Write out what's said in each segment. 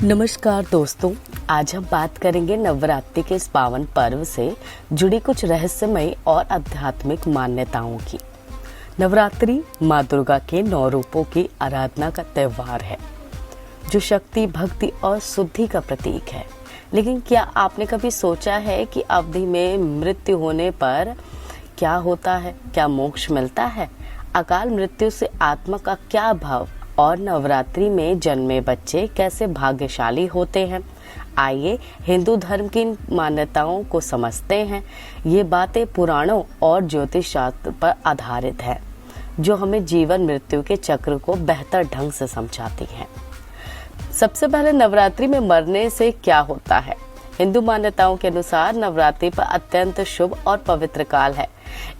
नमस्कार दोस्तों, आज हम बात करेंगे नवरात्रि के इस पावन पर्व से जुड़ी कुछ रहस्यमय और आध्यात्मिक मान्यताओं की। नवरात्रि माँ दुर्गा के 9 रूपों की आराधना का त्योहार है जो शक्ति, भक्ति और शुद्धि का प्रतीक है। लेकिन क्या आपने कभी सोचा है कि अवधि में मृत्यु होने पर क्या होता है? क्या मोक्ष मिलता है? अकाल मृत्यु से आत्मा का क्या भाव और नवरात्रि में जन्मे बच्चे कैसे भाग्यशाली होते हैं? आइए हिंदू धर्म की मान्यताओं को समझते हैं। ये बातें पुराणों और ज्योतिष शास्त्र पर आधारित है जो हमें जीवन मृत्यु के चक्र को बेहतर ढंग से समझाती हैं। सबसे पहले नवरात्रि में मरने से क्या होता है? हिंदू मान्यताओं के अनुसार नवरात्रि पर अत्यंत शुभ और पवित्र काल है।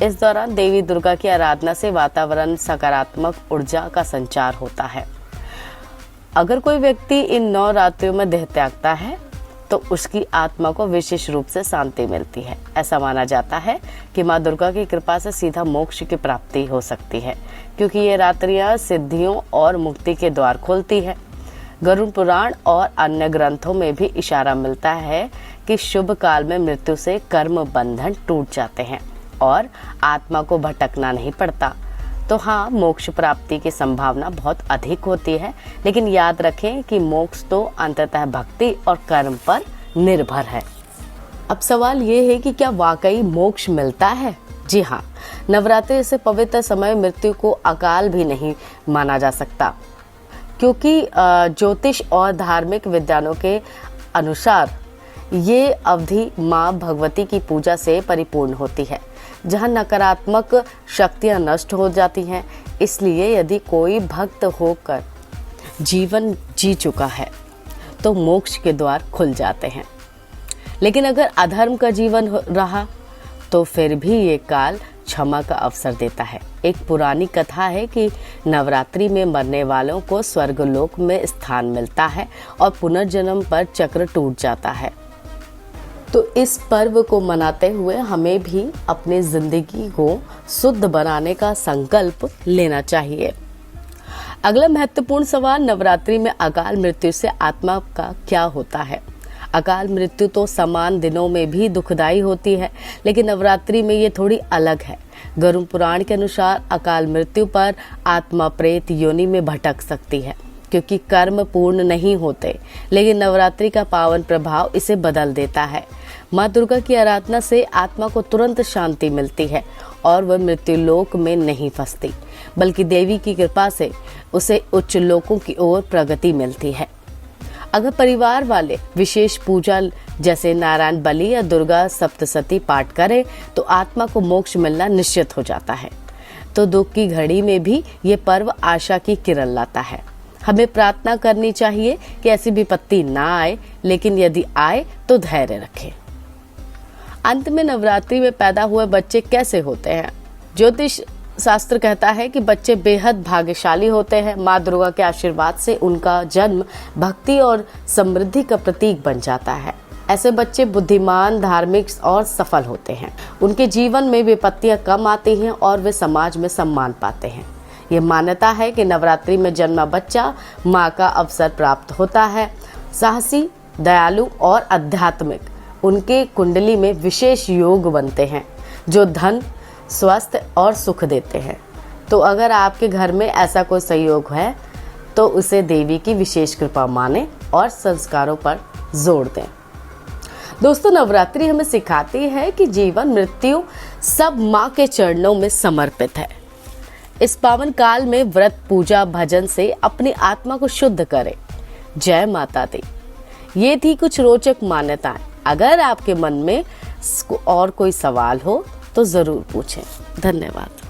इस दौरान देवी दुर्गा की आराधना से वातावरण सकारात्मक ऊर्जा का संचार होता है। अगर कोई व्यक्ति इन 9 रात्रियों में देह त्यागता है तो उसकी आत्मा को विशेष रूप से शांति मिलती है। ऐसा माना जाता है कि माँ दुर्गा की कृपा से सीधा मोक्ष की प्राप्ति हो सकती है, क्योंकि ये रात्रियां सिद्धियों और मुक्ति के द्वार खोलती है। गरुड़ पुराण और अन्य ग्रंथों में भी इशारा मिलता है कि शुभ काल में मृत्यु से कर्म बंधन टूट जाते हैं और आत्मा को भटकना नहीं पड़ता। तो हाँ, मोक्ष प्राप्ति की संभावना बहुत अधिक होती है, लेकिन याद रखें कि मोक्ष तो अंततः भक्ति और कर्म पर निर्भर है। अब सवाल ये है कि क्या वाकई मोक्ष मिलता है? जी हाँ, नवरात्रि से पवित्र समय मृत्यु को अकाल भी नहीं माना जा सकता, क्योंकि ज्योतिष और धार्मिक विद्वानों के अनुसार ये अवधि माँ भगवती की पूजा से परिपूर्ण होती है, जहाँ नकारात्मक शक्तियाँ नष्ट हो जाती हैं। इसलिए यदि कोई भक्त होकर जीवन जी चुका है तो मोक्ष के द्वार खुल जाते हैं। लेकिन अगर अधर्म का जीवन रहा तो फिर भी ये काल क्षमा का अवसर देता है। एक पुरानी कथा है कि नवरात्रि में मरने वालों को स्वर्गलोक में स्थान मिलता है और पुनर्जन्म पर चक्र टूट जाता है। तो इस पर्व को मनाते हुए हमें भी अपनी जिंदगी को शुद्ध बनाने का संकल्प लेना चाहिए। अगला महत्वपूर्ण सवाल, नवरात्रि में अकाल मृत्यु से आत्मा का क्या होता है? अकाल मृत्यु तो समान दिनों में भी दुखदाई होती है, लेकिन नवरात्रि में ये थोड़ी अलग है। गरुड़ पुराण के अनुसार अकाल मृत्यु पर आत्मा प्रेत योनि में भटक सकती है, क्योंकि कर्म पूर्ण नहीं होते। लेकिन नवरात्रि का पावन प्रभाव इसे बदल देता है। माँ दुर्गा की आराधना से आत्मा को तुरंत शांति मिलती है और वह मृत्यु लोक में नहीं फंसती, बल्कि देवी की कृपा से उसे उच्च लोकों की ओर प्रगति मिलती है। अगर परिवार वाले विशेष पूजा जैसे नारायण बलि या दुर्गा सप्तशती पाठ करें तो आत्मा को मोक्ष मिलना निश्चित हो जाता है। तो दुख की घड़ी में भी ये पर्व आशा की किरण लाता है। हमें प्रार्थना करनी चाहिए कि ऐसी विपत्ति ना आए, लेकिन यदि आए तो धैर्य रखें। अंत में नवरात्रि में पैदा हुए बच्चे कैसे होते हैं? ज्योतिष शास्त्र कहता है कि बच्चे बेहद भाग्यशाली होते हैं। माँ दुर्गा के आशीर्वाद से उनका जन्म भक्ति और समृद्धि का प्रतीक बन जाता है। ऐसे बच्चे बुद्धिमान, धार्मिक और सफल होते हैं। उनके जीवन में विपत्तियां कम आती हैं और वे समाज में सम्मान पाते हैं। ये मान्यता है कि नवरात्रि में जन्मा बच्चा माँ का अवसर प्राप्त होता है। साहसी, दयालु और आध्यात्मिक उनके कुंडली में विशेष योग बनते हैं जो धन, स्वास्थ्य और सुख देते हैं। तो अगर आपके घर में ऐसा कोई संयोग है तो उसे देवी की विशेष कृपा माने और संस्कारों पर जोर दें। दोस्तों, नवरात्रि हमें सिखाती है कि जीवन मृत्यु सब माँ के चरणों में समर्पित है। इस पावन काल में व्रत, पूजा, भजन से अपनी आत्मा को शुद्ध करें। जय माता दी। ये थी कुछ रोचक मान्यताएं। अगर आपके मन में और कोई सवाल हो तो जरूर पूछें। धन्यवाद।